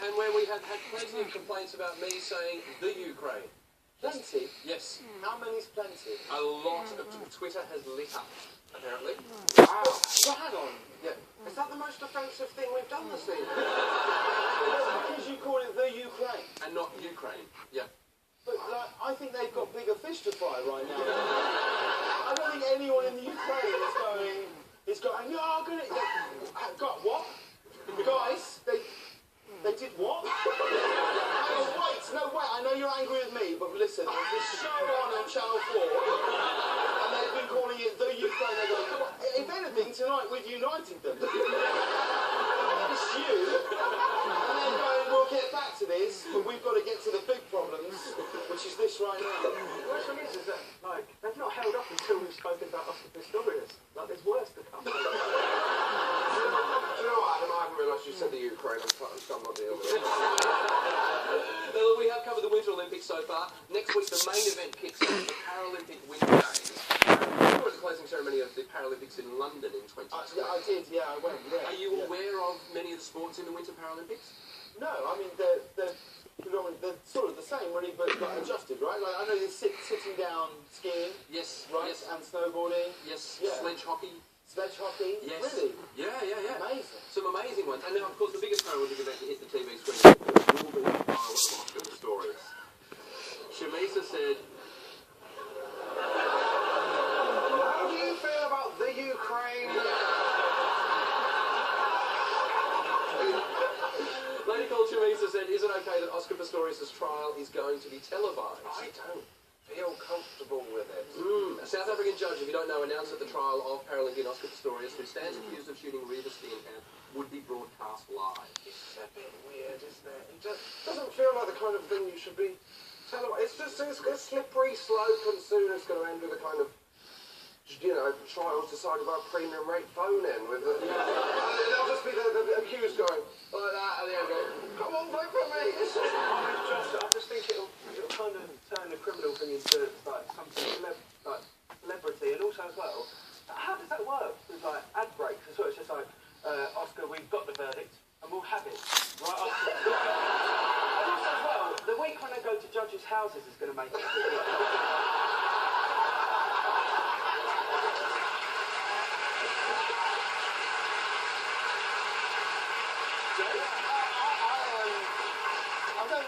And where we have had plenty of complaints about me saying the Ukraine. Plenty? Yes. How many's plenty? A lot of Twitter has lit up, apparently. Wow. Well, hang on. Yeah. Is that the most offensive thing we've done this evening? Because you call it the Ukraine. And not Ukraine. Yeah. But like, I think they've got bigger fish to fry right now. I don't think anyone in the Ukraine is going, no, I'm gonna... Got what? Guys, they did what? No, wait, I know you're angry with me, but listen, there's this show on Channel 4, and they've been calling it the Ukraine. They go, come on. If anything, tonight we've united them. It's you, and they're going, we'll get back to this, but we've got to get to the big problems, which is this right now. The worst thing is that, like, they've not held up until we've spoken about Oscar Pistorius. Like, there's worse to come. Do you know what, Adam? I haven't realised you said the Ukraine. I'm done my deal with it. We have covered the Winter Olympics so far. Next week, the main event kicks off, the Paralympic Winter Games. You were at the closing ceremony of the Paralympics in London in 2020. I did, yeah, I went, yeah. Are you aware of many of the sports in the Winter Paralympics? No, I mean, they're sort of the same, really, but like, adjusted, right? Like, I know they're sitting down skiing. Yes. Right, yes. and snowboarding. Yes. Yeah. Sledge hockey. Sledge hockey. Yes. Really? Yeah. Amazing. Some amazing ones. And then, of course, the biggest Paralympic event to hit the TV screen will be the Isle of Oscar Pistorius. Shamisa said... How do you feel about the Ukraine? Lady called Shamisa said, is it okay that Oscar Pistorius' trial is going to be televised? I don't feel comfortable with it. A South African judge, if you don't know, announced that the trial of Paralympian Oscar Pistorius, who stands accused of shooting Reva Steenkamp, would be broadcast live. It's a bit weird, isn't it? It just doesn't feel like the kind of thing you should be televised. It's a slippery slope, and soon it's going to end with a kind of, you know, trials decided by a premium rate phone-in with the... There'll just be the accused going like that, and the end going, come on, vote for me! It's just... I just think it'll kind of turn the criminal thing into, like, something celebrity, and also as well, how does that work with, like, ad breaks? So it's just like, Oscar, we've got the verdict, and we'll have it, right after. And also as well, the week when they go to judges' houses is going to make it.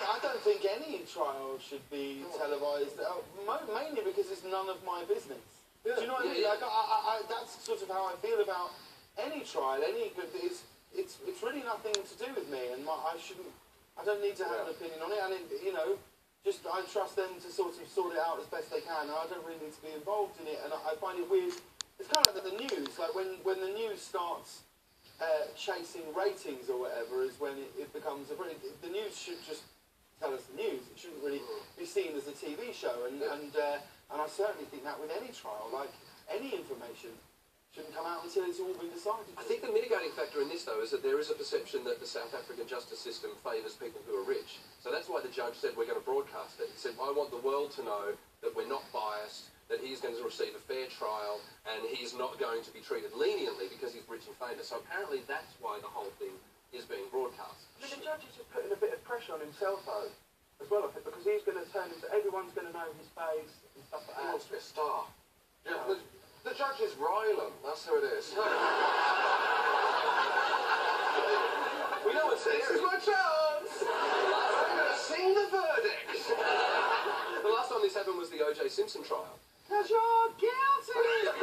I don't think any trial should be televised, mainly because it's none of my business. Yeah. Do you know what I mean? Like, that's sort of how I feel about any trial. It's really nothing to do with me, and I don't need to have an opinion on it. And I trust them to sort it out as best they can. And I don't really need to be involved in it. And I find it weird. It's kind of like the news. Like when the news starts chasing ratings or whatever, is when it becomes the news should just tell us the news. It shouldn't really be seen as a TV show. And I certainly think that with any trial, like any information shouldn't come out until it's all been decided. I think the mitigating factor in this, though, is that there is a perception that the South African justice system favours people who are rich. So that's why the judge said we're going to broadcast it. He said, I want the world to know that we're not biased, that he's going to receive a fair trial, and he's not going to be treated leniently because he's rich and famous. So apparently that's why the whole thing is being broadcast. I mean, the judge is just putting a bit of pressure on himself, though, as well, I think, because he's going to turn into... Everyone's going to know his face and stuff like that. He wants to be a star. Yeah, the judge is Ryland, that's who it is. We know it's This is my chance! I'm going to sing the verdict! The last time this happened was the O.J. Simpson trial. Because you're guilty!